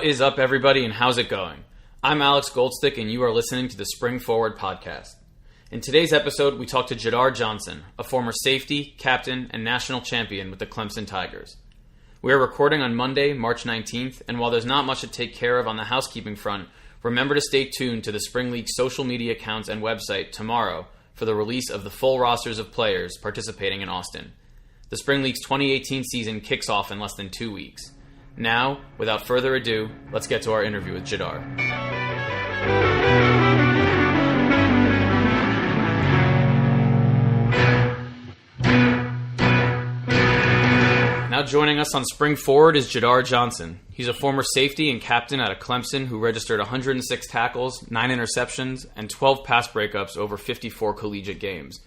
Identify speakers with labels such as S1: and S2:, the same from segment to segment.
S1: What is up, everybody, and how's it going? I'm Alex Goldstick, and you are listening to the Spring Forward podcast. In today's episode, we talk to Jadar Johnson, a former safety, captain, and national champion with the Clemson Tigers. We are recording on Monday, March 19th, and while there's not much to take care of on the housekeeping front, remember to stay tuned to the Spring League social media accounts and website tomorrow for the release of the full rosters of players participating in Austin. The Spring League's 2018 season kicks off in less than 2 weeks. Now, without further ado, let's get to our interview with Jadar. Now joining us on Spring Forward is Jadar Johnson. He's a former safety and captain out of Clemson who registered 106 tackles, 9 interceptions, and 12 pass breakups over 54 collegiate games.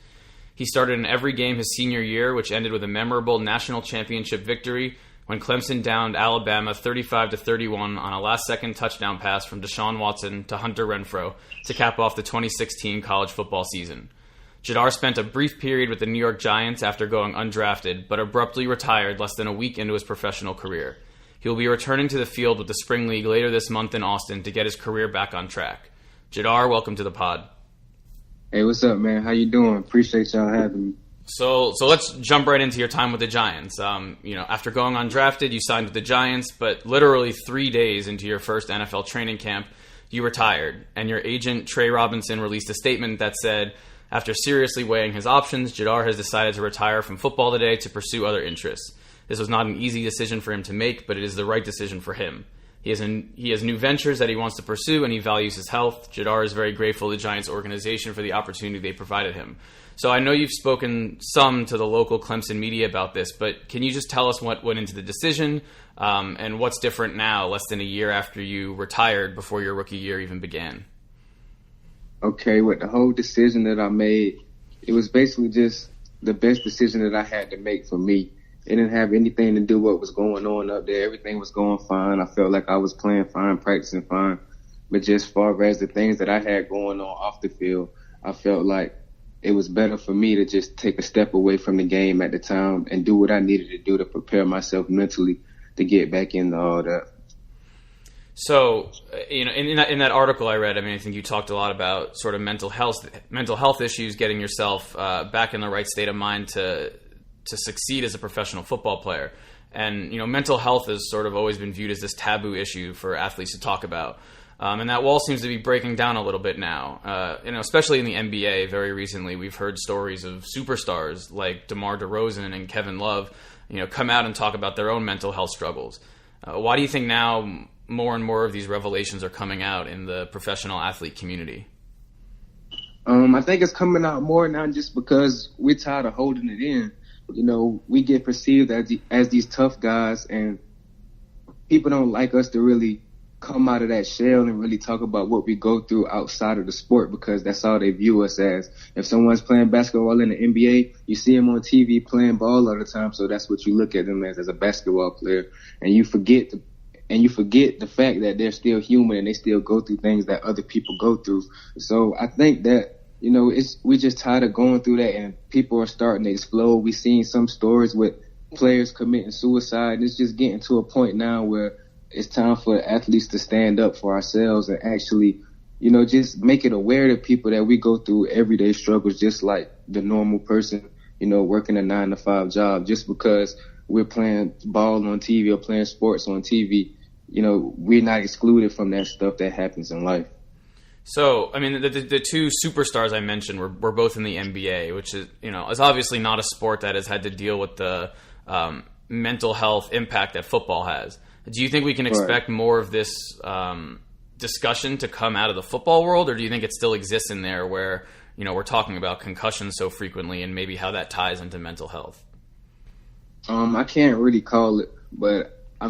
S1: He started in every game his senior year, which ended with a memorable national championship victory when Clemson downed Alabama 35-31 on a last-second touchdown pass from Deshaun Watson to Hunter Renfrow to cap off the 2016 college football season. Jadar spent a brief period with the New York Giants after going undrafted, but abruptly retired less than a week into his professional career. He will be returning to the field with the Spring League later this month in Austin to get his career back on track. Jadar, welcome to the pod.
S2: Hey, what's up, man? How you doing? Appreciate y'all having me.
S1: So let's jump right into your time with the Giants. After going undrafted, you signed with the Giants, but literally 3 days into your first NFL training camp, you retired. And your agent, Trey Robinson, released a statement that said, after seriously weighing his options, Jadar has decided to retire from football today to pursue other interests. This was not an easy decision for him to make, but it is the right decision for him. He has new ventures that he wants to pursue, and he values his health. Jadar is very grateful to the Giants organization for the opportunity they provided him. So I know you've spoken some to the local Clemson media about this, but can you just tell us what went into the decision and what's different now, less than a year after you retired before your rookie year even began?
S2: Okay, with the whole decision that I made, it was basically just the best decision that I had to make for me. It didn't have anything to do with what was going on up there. Everything was going fine. I felt like I was playing fine, practicing fine. But just as far as the things that I had going on off the field, I felt like it was better for me to just take a step away from the game at the time and do what I needed to do to prepare myself mentally to get back into all that.
S1: So, in that article I read, I think you talked a lot about sort of mental health issues, getting yourself back in the right state of mind to succeed as a professional football player. And, mental health has sort of always been viewed as this taboo issue for athletes to talk about. And that wall seems to be breaking down a little bit now. Especially in the NBA, very recently, we've heard stories of superstars like DeMar DeRozan and Kevin Love, come out and talk about their own mental health struggles. Why do you think now more and more of these revelations are coming out in the professional athlete community?
S2: I think it's coming out more now just because we're tired of holding it in. We get perceived as these tough guys, and people don't like us to really come out of that shell and really talk about what we go through outside of the sport, because that's all they view us as. If someone's playing basketball in the NBA, you see them on TV playing ball all the time, so that's what you look at them as a basketball player, and you forget the fact that they're still human and they still go through things that other people go through. So I think that we just tired of going through that, and people are starting to explode. We've seen some stories with players committing suicide, and it's just getting to a point now where it's time for athletes to stand up for ourselves and actually, just make it aware to people that we go through everyday struggles just like the normal person, working a 9-to-5 job. Just because we're playing ball on TV or playing sports on TV, we're not excluded from that stuff that happens in life.
S1: So, the two superstars I mentioned were both in the NBA, which is, is obviously not a sport that has had to deal with the mental health impact that football has. Do you think we can expect more of this discussion to come out of the football world, or do you think it still exists in there where, we're talking about concussions so frequently and maybe how that ties into mental health?
S2: I can't really call it, but I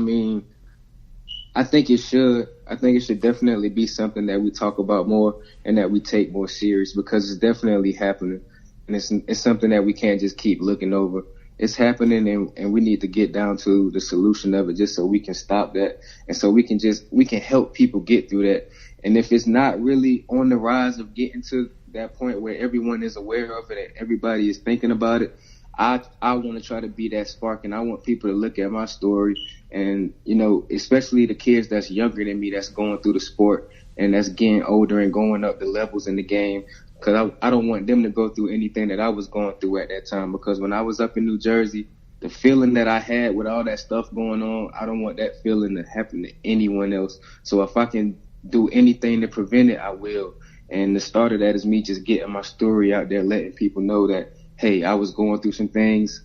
S2: think it should. I think it should definitely be something that we talk about more and that we take more serious, because it's definitely happening, and it's something that we can't just keep looking over. It's happening, and we need to get down to the solution of it just so we can stop that, and so we can help people get through that. And if it's not really on the rise of getting to that point where everyone is aware of it and everybody is thinking about it, I want to try to be that spark, and I want people to look at my story, and especially the kids that's younger than me, that's going through the sport and that's getting older and going up the levels in the game. Because I don't want them to go through anything that I was going through at that time. Because when I was up in New Jersey, the feeling that I had with all that stuff going on, I don't want that feeling to happen to anyone else. So if I can do anything to prevent it, I will. And the start of that is me just getting my story out there, letting people know that, hey, I was going through some things.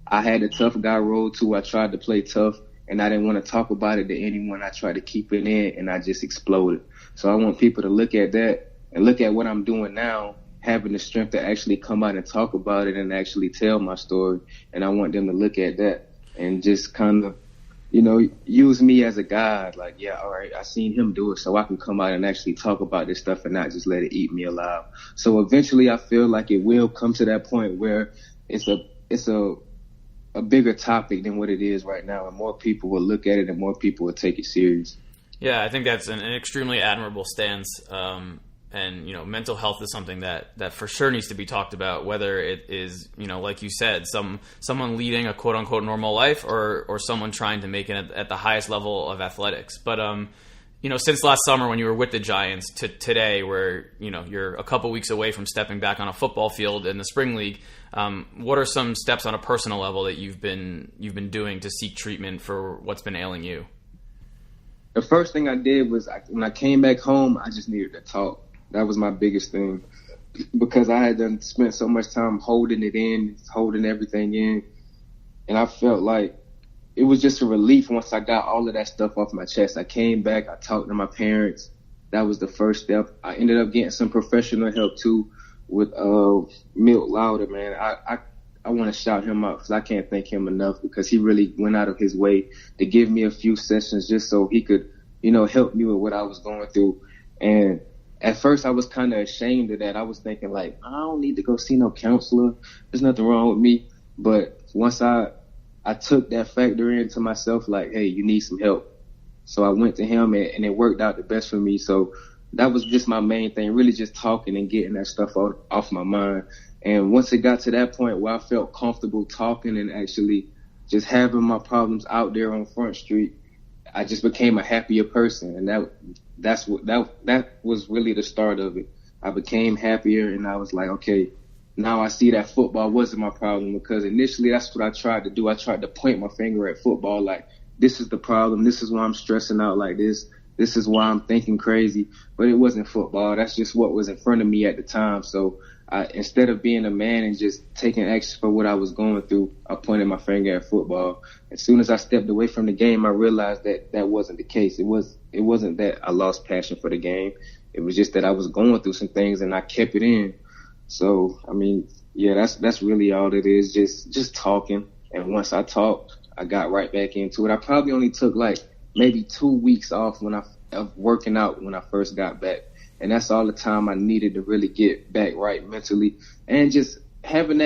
S2: I had a tough guy role too. I tried to play tough, and I didn't want to talk about it to anyone. I tried to keep it in, and I just exploded. So I want people to look at that and look at what I'm doing now, having the strength to actually come out and talk about it and actually tell my story. And I want them to look at that and just kind of, use me as a guide. Like, yeah, all right, I seen him do it, so I can come out and actually talk about this stuff and not just let it eat me alive. So eventually I feel like it will come to that point where it's a bigger topic than what it is right now, and more people will look at it and more people will take it serious.
S1: Yeah, I think that's an extremely admirable stance. And, mental health is something that for sure needs to be talked about, whether it is, like you said, someone leading a quote unquote normal life or someone trying to make it at the highest level of athletics. But, since last summer when you were with the Giants to today where, you're a couple weeks away from stepping back on a football field in the spring league, what are some steps on a personal level that you've been doing to seek treatment for what's been ailing you?
S2: The first thing I did was when I came back home, I just needed to talk. That was my biggest thing, because I had done spent so much time holding it in, holding everything in. And I felt like it was just a relief once I got all of that stuff off my chest. I came back, I talked to my parents. That was the first step. I ended up getting some professional help too with Milt Lauder, man. I want to shout him out because I can't thank him enough, because he really went out of his way to give me a few sessions just so he could, help me with what I was going through. And at first I was kind of ashamed of that. I was thinking like, I don't need to go see no counselor. There's nothing wrong with me. But once I took that factor into myself, like, hey, you need some help. So I went to him and it worked out the best for me. So that was just my main thing, really just talking and getting that stuff off my mind. And once it got to that point where I felt comfortable talking and actually just having my problems out there on Front Street, I just became a happier person. And that was really the start of it. I became happier, and I was like, okay, now I see that football wasn't my problem, because initially that's what I tried to do. I tried to point my finger at football like, this is the problem. This is why I'm stressing out like this. This is why I'm thinking crazy. But it wasn't football. That's just what was in front of me at the time. So instead of being a man and just taking action for what I was going through, I pointed my finger at football. As soon as I stepped away from the game, I realized that wasn't the case. It wasn't that I lost passion for the game. It was just that I was going through some things and I kept it in. So, I mean, yeah, that's really all it is, just talking. And once I talked, I got right back into it. I probably only took like maybe 2 weeks off of working out when I first got back. And that's all the time I needed to really get back right mentally. And just having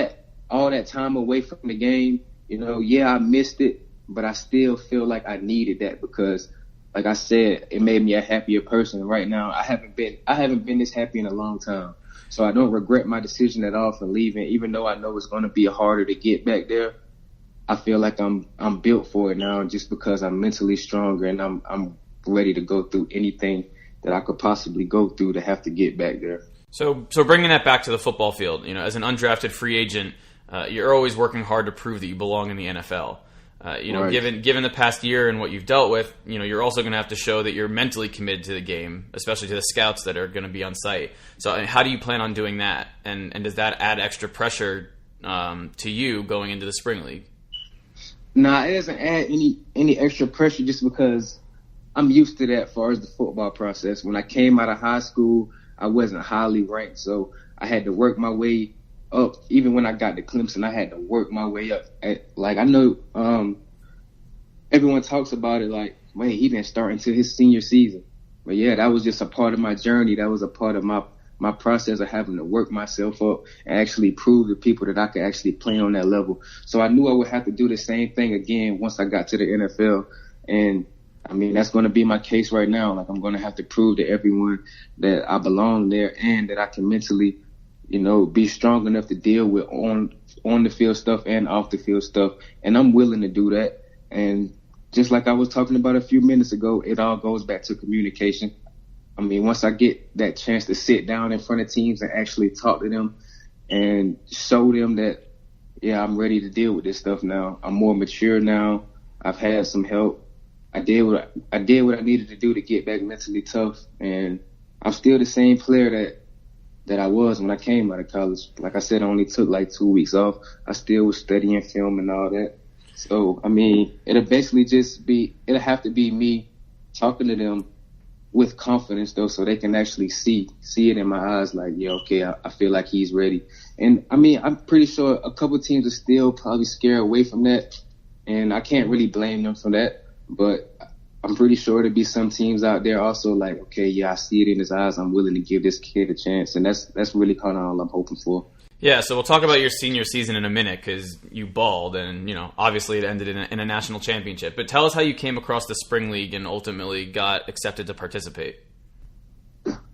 S2: all that time away from the game, yeah, I missed it, but I still feel like I needed that, because like I said, it made me a happier person. Right now, I haven't been this happy in a long time. So I don't regret my decision at all for leaving, even though I know it's going to be harder to get back there. I feel like I'm built for it now, just because I'm mentally stronger and I'm ready to go through anything that I could possibly go through to have to get back there.
S1: So bringing that back to the football field, as an undrafted free agent, you're always working hard to prove that you belong in the NFL. Right. Given the past year and what you've dealt with, you're also going to have to show that you're mentally committed to the game, especially to the scouts that are going to be on site. So how do you plan on doing that? And does that add extra pressure to you going into the spring league?
S2: Nah, it doesn't add any extra pressure, just because I'm used to that as far as the football process. When I came out of high school, I wasn't highly ranked, so I had to work my way up. Even when I got to Clemson, I had to work my way up. I know everyone talks about it like, wait, he didn't start until his senior season. But yeah, that was just a part of my journey. That was a part of my process of having to work myself up and actually prove to people that I could actually play on that level. So I knew I would have to do the same thing again once I got to the NFL. And I mean, that's going to be my case right now. Like, I'm going to have to prove to everyone that I belong there and that I can mentally, be strong enough to deal with on the field stuff and off the field stuff. And I'm willing to do that. And just like I was talking about a few minutes ago, it all goes back to communication. I mean, once I get that chance to sit down in front of teams and actually talk to them and show them that, yeah, I'm ready to deal with this stuff now. I'm more mature now. I've had some help. I did what I needed to do to get back mentally tough, and I'm still the same player that I was when I came out of college. Like I said, I only took like 2 weeks off. I still was studying film and all that. So, I mean, it'll have to be me talking to them with confidence, though, so they can actually see it in my eyes like, yeah, okay, I feel like he's ready. And, I mean, I'm pretty sure a couple teams are still probably scared away from that, and I can't really blame them for that. But I'm pretty sure there'll be some teams out there also like, okay, yeah, I see it in his eyes. I'm willing to give this kid a chance. And that's really kind of all I'm hoping for.
S1: Yeah, so we'll talk about your senior season in a minute because you balled and, obviously it ended in a national championship. But tell us how you came across the Spring League and ultimately got accepted to participate.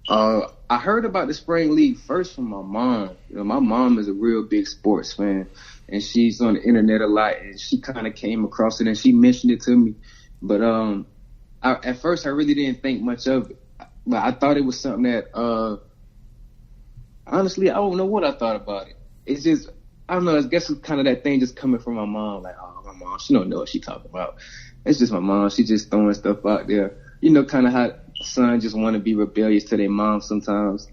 S2: I heard about the Spring League first from my mom. My mom is a real big sports fan, and she's on the internet a lot, and she kind of came across it and she mentioned it to me. But at first I really didn't think much of it. But I thought it was something that, honestly, I don't know what I thought about it. It's just, I don't know, I guess it's kind of that thing just coming from my mom. Like, oh, my mom, she don't know what she talking about. It's just my mom. She just throwing stuff out there. Kind of how son just want to be rebellious to their mom sometimes.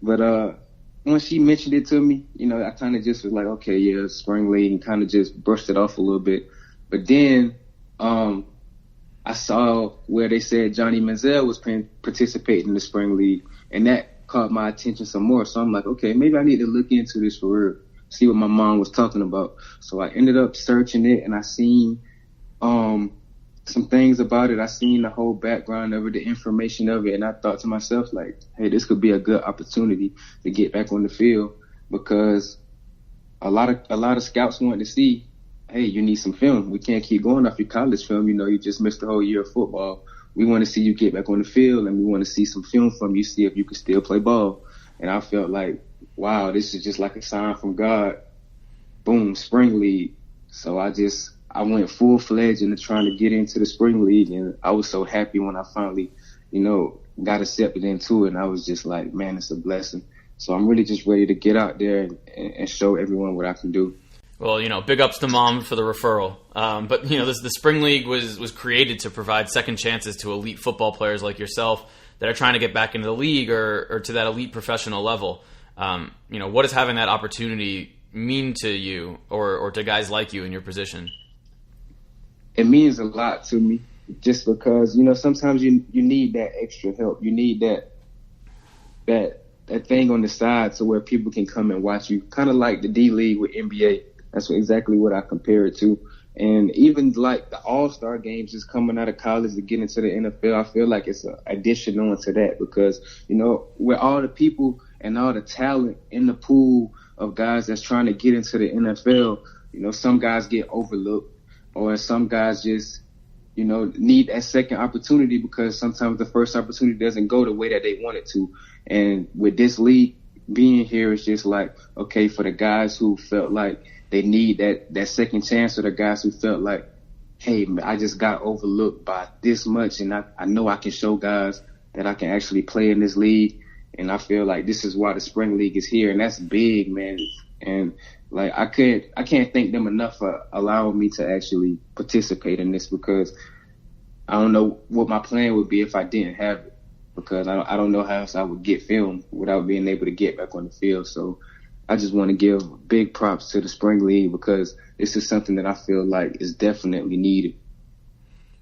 S2: But when she mentioned it to me, I kind of just was like, okay, yeah, Spring League, and kind of just brushed it off a little bit. But then I saw where they said Johnny Manziel was participating in the Spring League, and that caught my attention some more. So I'm like, okay, maybe I need to look into this for real, see what my mom was talking about. So I ended up searching it, and I seen some things about it. I seen the whole background of it, the information of it, and I thought to myself, like, hey, this could be a good opportunity to get back on the field, because a lot of scouts want to see, hey, you need some film. We can't keep going off your college film. You just missed the whole year of football. We want to see you get back on the field, and we want to see some film from you, see if you can still play ball. And I felt like, wow, this is just like a sign from God. Boom, Spring League. So I went full-fledged into trying to get into the Spring League, and I was so happy when I finally, got accepted into it, and I was just like, man, it's a blessing. So I'm really just ready to get out there and show everyone what I can do.
S1: Well, big ups to Mom for the referral. But, the Spring League was created to provide second chances to elite football players like yourself that are trying to get back into the league or to that elite professional level. What does having that opportunity mean to you or to guys like you in your position?
S2: It means a lot to me, just because, sometimes you need that extra help. You need that thing on the side to where people can come and watch you, kind of like the D League with NBA. That's exactly what I compare it to. And even like the All-Star games just coming out of college to get into the NFL, I feel like it's an addition on to that, because, with all the people and all the talent in the pool of guys that's trying to get into the NFL, some guys get overlooked, or some guys just, need that second opportunity because sometimes the first opportunity doesn't go the way that they want it to. And with this league being here, it's just like, okay, for the guys who felt like they need that second chance, or the guys who felt like, hey, I just got overlooked by this much, and I know I can show guys that I can actually play in this league. And I feel like this is why the Spring League is here, and that's big, man. And like I can't thank them enough for allowing me to actually participate in this, because I don't know what my plan would be if I didn't have it, because I don't know how else I would get film without being able to get back on the field. So I just want to give big props to the Spring League, because this is something that I feel like is definitely needed.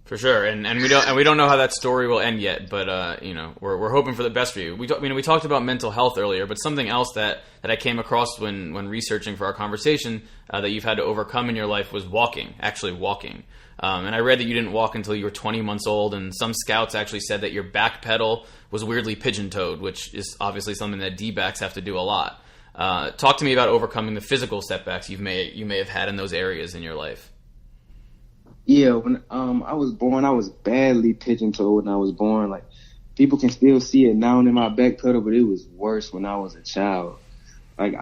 S1: For sure, and we don't know how that story will end yet, but we're hoping for the best for you. We talked about mental health earlier, but something else that I came across when researching for our conversation that you've had to overcome in your life was actually walking. And I read that you didn't walk until you were 20 months old, and some scouts actually said that your back pedal was weirdly pigeon-toed, which is obviously something that D-backs have to do a lot. Talk to me about overcoming the physical setbacks you may have had in those areas in your life.
S2: Yeah, when I was born, I was badly pigeon-toed when I was born. Like, people can still see it now in my back pedal, but it was worse when I was a child. Like,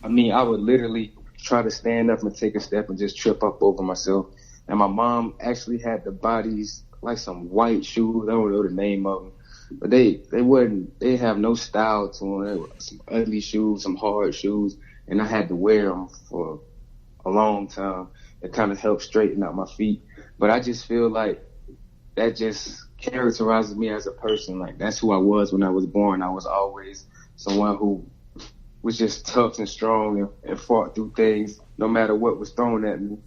S2: I mean, I would literally try to stand up and take a step and just trip up over myself. And my mom actually had the bodies, like some white shoes. I don't know the name of them. But they have no style to them. They were some ugly shoes, some hard shoes. And I had to wear them for a long time. It kind of helped straighten out my feet. But I just feel like that just characterizes me as a person. Like, that's who I was when I was born. I was always someone who was just tough and strong and fought through things. No matter what was thrown at me,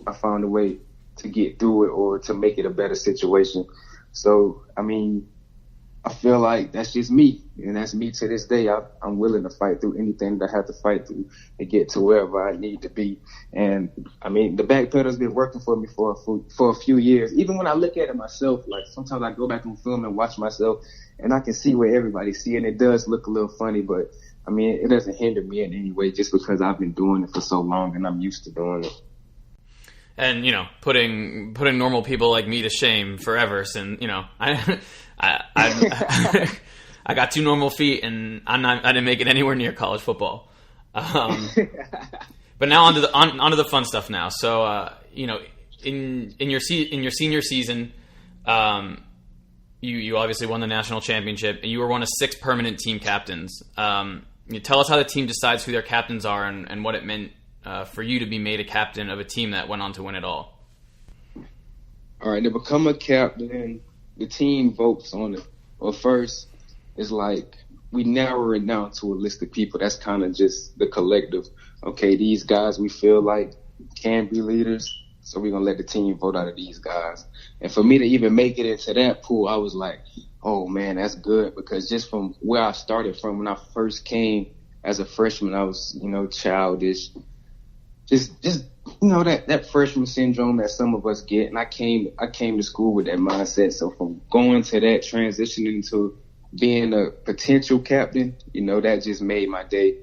S2: I found a way to get through it or to make it a better situation. So, I mean, I feel like that's just me, and that's me to this day. I'm willing to fight through anything that I have to fight through to get to wherever I need to be. And, I mean, the back pedal's been working for me for a few years. Even when I look at it myself, like sometimes I go back on film and watch myself, and I can see where everybody's seeing it. It does look a little funny, but, I mean, it doesn't hinder me in any way just because I've been doing it for so long and I'm used to doing it.
S1: And, you know, putting normal people like me to shame forever. Since, you know, I got 2 normal feet, and I didn't make it anywhere near college football. But now onto the fun stuff now. So, you know, in your senior season, you obviously won the national championship, and you were one of 6 permanent team captains. You tell us how the team decides who their captains are and what it meant for you to be made a captain of a team that went on to win it all.
S2: All right, to become a captain, the team votes on it. Well, first, it's like we narrow it down to a list of people. That's kind of just the collective. Okay, these guys we feel like can be leaders, so we're going to let the team vote out of these guys. And for me to even make it into that pool, I was like, oh, man, that's good, because just from where I started from when I first came as a freshman, I was, you know, childish. Just you know, that freshman syndrome that some of us get. And I came to school with that mindset. So from going to that, transitioning to being a potential captain, you know, that just made my day.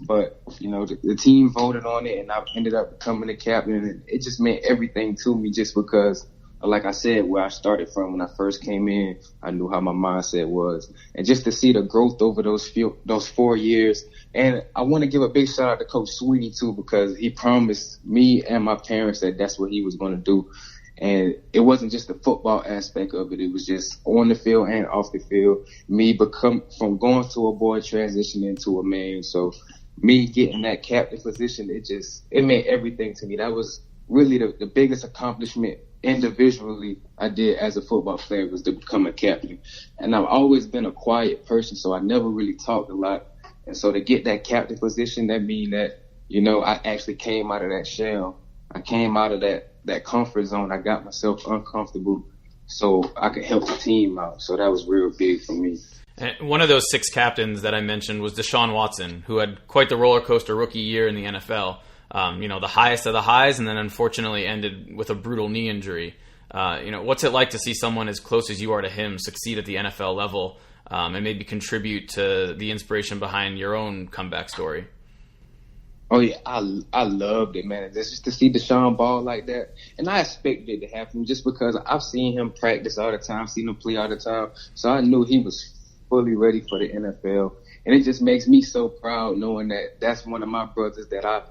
S2: But, you know, the team voted on it, and I ended up becoming a captain. And it just meant everything to me just because, like I said, where I started from when I first came in, I knew how my mindset was. And just to see the growth over those 4 years. And I want to give a big shout out to Coach Sweeney, too, because he promised me and my parents that that's what he was going to do. And it wasn't just the football aspect of it. It was just on the field and off the field. Me from going to a boy transitioning to a man. So me getting that captain position, it meant everything to me. That was really the biggest accomplishment individually I did as a football player, was to become a captain. And I've always been a quiet person, so I never really talked a lot. And so to get that captain position, that mean that, you know, I actually came out of that shell. I came out of that comfort zone. I got myself uncomfortable so I could help the team out. So that was real big for me.
S1: And one of those 6 captains that I mentioned was Deshaun Watson, who had quite the roller coaster rookie year in the NFL. You know, the highest of the highs, and then unfortunately ended with a brutal knee injury. You know, what's it like to see someone as close as you are to him succeed at the NFL level, and maybe contribute to the inspiration behind your own comeback story?
S2: Oh, yeah, I loved it, man. Just to see Deshaun ball like that. And I expected it to happen just because I've seen him practice all the time, seen him play all the time. So I knew he was fully ready for the NFL. And it just makes me so proud knowing that that's one of my brothers that I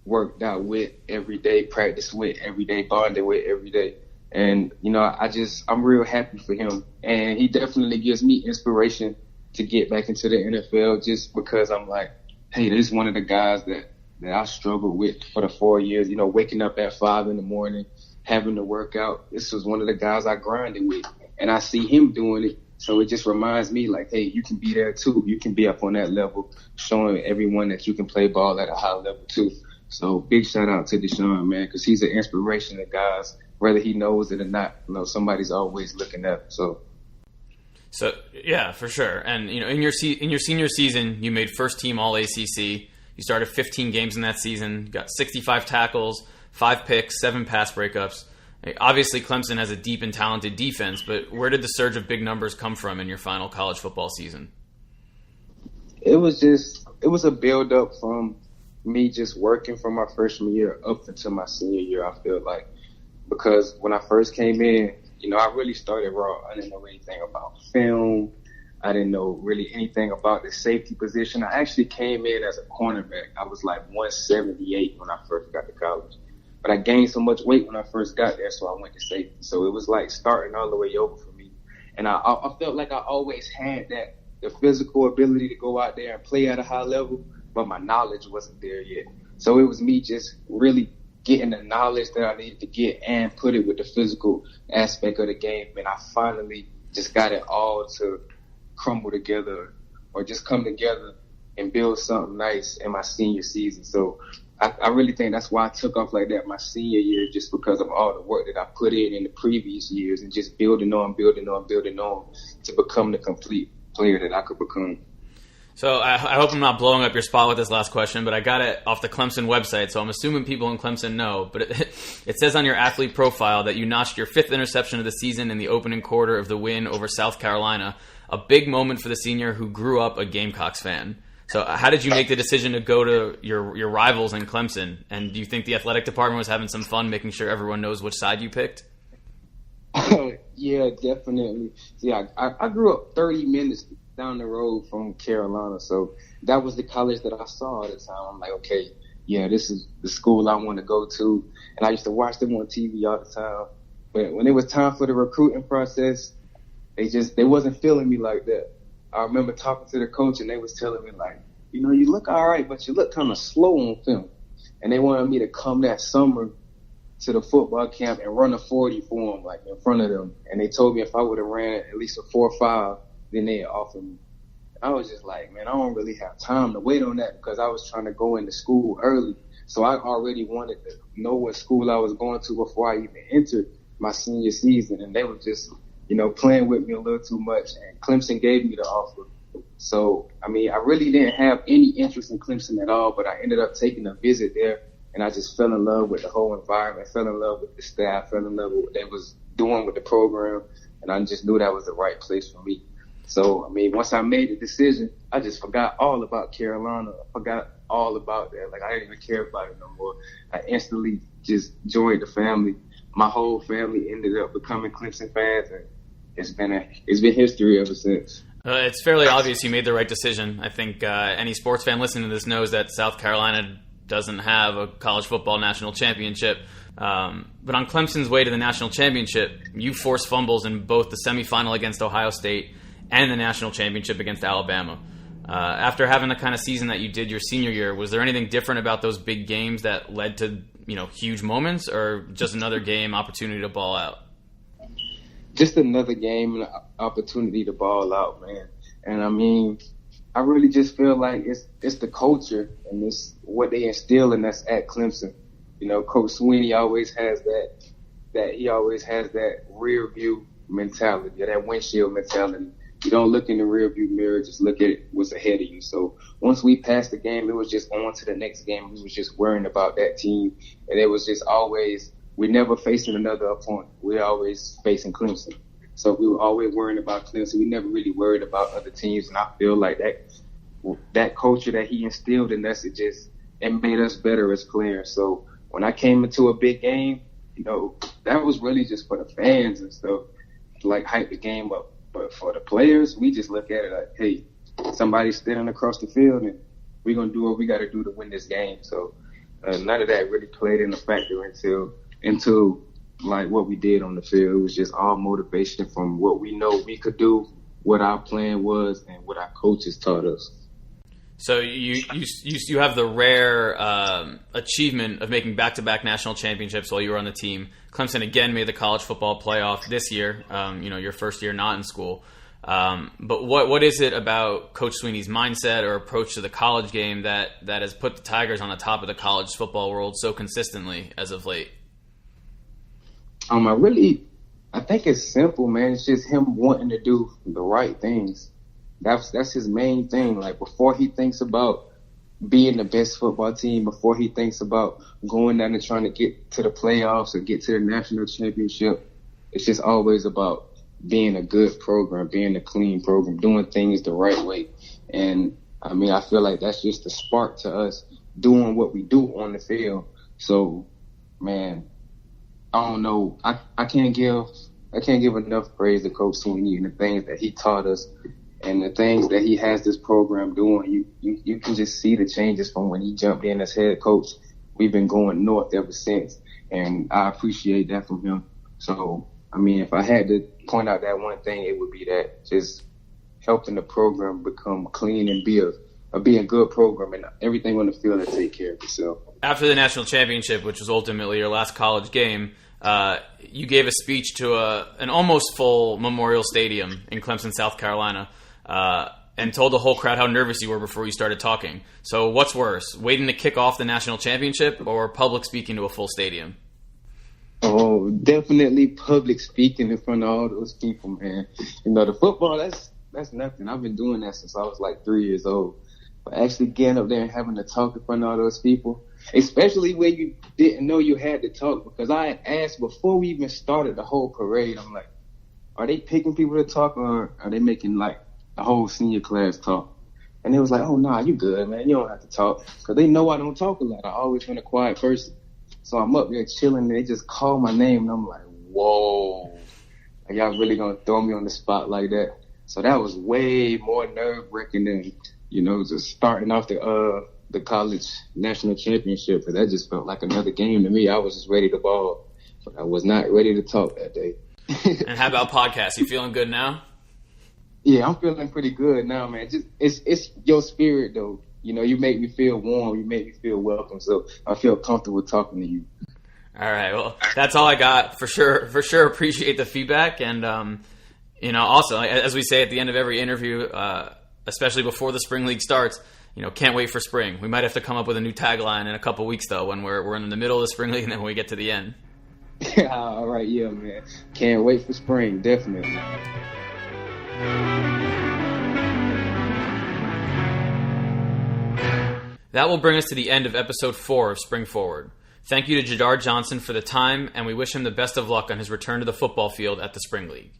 S2: worked out with every day, practiced with every day, bonded with every day. And, you know, I'm real happy for him. And he definitely gives me inspiration to get back into the NFL just because I'm like, hey, this is one of the guys that I struggled with for the 4 years, you know, waking up at 5 a.m, having to work out. This was one of the guys I grinded with. And I see him doing it. So it just reminds me like, hey, you can be there too. You can be up on that level, showing everyone that you can play ball at a high level too. So big shout out to Deshaun, man, because he's an inspiration to guys, whether he knows it or not. You know, somebody's always looking up. So yeah, for sure. And you know, in your senior season, you made first team All ACC. You started 15 games in that season. You got 65 tackles, 5 picks, 7 pass breakups. Obviously, Clemson has a deep and talented defense, but where did the surge of big numbers come from in your final college football season? It was a build up from me just working from my freshman year up until my senior year, I feel like. Because when I first came in, you know, I really started raw. I didn't know anything about film. I didn't know really anything about the safety position. I actually came in as a cornerback. I was like 178 when I first got to college. But I gained so much weight when I first got there, so I went to safety. So it was like starting all the way over for me. And I felt like I always had the physical ability to go out there and play at a high level, but my knowledge wasn't there yet. So it was me just really getting the knowledge that I needed to get and put it with the physical aspect of the game. And I finally just got it all to crumble together or just come together and build something nice in my senior season. So I really think that's why I took off like that my senior year, just because of all the work that I put in the previous years and just building on to become the complete player that I could become.
S1: So I hope I'm not blowing up your spot with this last question, but I got it off the Clemson website, so I'm assuming people in Clemson know. But it says on your athlete profile that you notched your 5th interception of the season in the opening quarter of the win over South Carolina, a big moment for the senior who grew up a Gamecocks fan. So how did you make the decision to go to your rivals in Clemson? And do you think the athletic department was having some fun making sure everyone knows which side you picked?
S2: Yeah, definitely. See, I grew up 30 minutes down the road from Carolina, so that was the college that I saw at the time. I'm like, okay, yeah, this is the school I want to go to. And I used to watch them on TV all the time. But when it was time for the recruiting process, they wasn't feeling me like that. I remember talking to the coach, and they was telling me, like, you know, you look all right, but you look kind of slow on film. And they wanted me to come that summer to the football camp and run a 40 for them, like in front of them. And they told me if I would have ran at least a 4.5, then they'd offer me. I was just like, man, I don't really have time to wait on that because I was trying to go into school early. So I already wanted to know what school I was going to before I even entered my senior season. And they were just, you know, playing with me a little too much. And Clemson gave me the offer. So, I mean, I really didn't have any interest in Clemson at all, but I ended up taking a visit there. And I just fell in love with the whole environment, fell in love with the staff, fell in love with what they was doing with the program. And I just knew that was the right place for me. So, I mean, once I made the decision, I just forgot all about Carolina. I forgot all about that. Like, I didn't even care about it no more. I instantly just joined the family. My whole family ended up becoming Clemson fans, and it's been history ever since.
S1: It's fairly obvious you made the right decision. I think any sports fan listening to this knows that South Carolina doesn't have a college football national championship. But on Clemson's way to the national championship, you forced fumbles in both the semifinal against Ohio State and the national championship against Alabama. After having the kind of season that you did your senior year, was there anything different about those big games that led to, you know, huge moments, or just another game opportunity to ball out?
S2: Just another game and opportunity to ball out, man. And I mean, I really just feel like it's the culture and it's what they instill in us at Clemson. You know, Coach Sweeney always has that rear view mentality, that windshield mentality. You don't look in the rear view mirror, just look at what's ahead of you. So once we passed the game, it was just on to the next game. We was just worrying about that team. And it was just always, we never facing another opponent. We're always facing Clemson. So we were always worrying about Clemson. We never really worried about other teams. And I feel like that culture that he instilled in us, it made us better as players. So when I came into a big game, you know, that was really just for the fans and stuff, to like hype the game up. But for the players, we just look at it like, hey, somebody's standing across the field and we're going to do what we got to do to win this game. So none of that really played in a factor into like what we did on the field. It was just all motivation from what we know we could do, what our plan was, and what our coaches taught us.
S1: So you have the rare achievement of making back-to-back national championships while you were on the team. Clemson again made the college football playoff this year. Your first year not in school. But what is it about Coach Sweeney's mindset or approach to the college game that has put the Tigers on the top of the college football world so consistently as of late?
S2: I think it's simple, man. It's just him wanting to do the right things. That's his main thing. Like, before he thinks about being the best football team, before he thinks about going down and trying to get to the playoffs or get to the national championship, it's just always about being a good program, being a clean program, doing things the right way. And, I mean, I feel like that's just a spark to us doing what we do on the field. So, man, I don't know. I can't give enough praise to Coach Sweeney and the things that he taught us and the things that he has this program doing, you can just see the changes from when he jumped in as head coach. We've been going north ever since, and I appreciate that from him. So, I mean, if I had to point out that one thing, it would be that, just helping the program become clean and be a good program, and everything on the field to take care of itself.
S1: After the national championship, which was ultimately your last college game, you gave a speech to an almost full Memorial Stadium in Clemson, South Carolina, and told the whole crowd how nervous you were before you started talking. So what's worse, waiting to kick off the national championship or public speaking to a full stadium?
S2: Oh, definitely public speaking in front of all those people, man. You know, the football, that's nothing. I've been doing that since I was like 3 years old. But actually getting up there and having to talk in front of all those people, especially when you didn't know you had to talk, because I had asked before we even started the whole parade, I'm like, are they picking people to talk, or are they making like the whole senior class talk? And they was like, oh, nah, you good, man. You don't have to talk. Because they know I don't talk a lot. I always been a quiet person. So I'm up there chilling, and they just call my name, and I'm like, whoa. Like, y'all really going to throw me on the spot like that? So that was way more nerve-wracking than, you know, just starting off the college national championship. Because that just felt like another game to me. I was just ready to ball, but I was not ready to talk that day.
S1: And how about podcasts? You feeling good now?
S2: Yeah, I'm feeling pretty good now, man. Just it's your spirit, though. You know, you make me feel warm. You make me feel welcome. So I feel comfortable talking to you.
S1: All right. Well, that's all I got for sure. For sure, appreciate the feedback, and you know, also as we say at the end of every interview, especially before the spring league starts, you know, can't wait for spring. We might have to come up with a new tagline in a couple weeks though, when we're in the middle of the spring league and then when we get to the end.
S2: All right, yeah, man. Can't wait for spring, definitely.
S1: That will bring us to the end of episode 4 of Spring Forward. Thank you to Jadar Johnson for the time, and we wish him the best of luck on his return to the football field at the Spring League.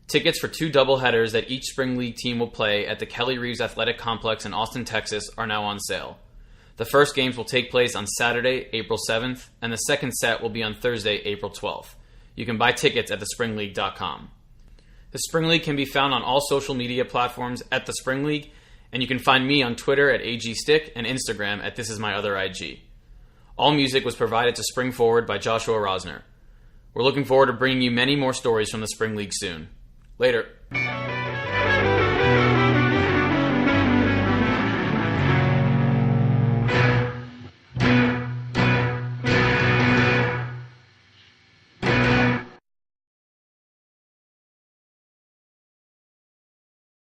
S1: Tickets for 2 doubleheaders that each Spring League team will play at the Kelly Reeves Athletic Complex in Austin, Texas are now on sale. The first games will take place on Saturday, April 7th, and the second set will be on Thursday, April 12th. You can buy tickets at thespringleague.com. The Spring League can be found on all social media platforms at the Spring League, and you can find me on Twitter at AGStick and Instagram at ThisIsMyOtherIG. All music was provided to Spring Forward by Joshua Rosner. We're looking forward to bringing you many more stories from the Spring League soon. Later.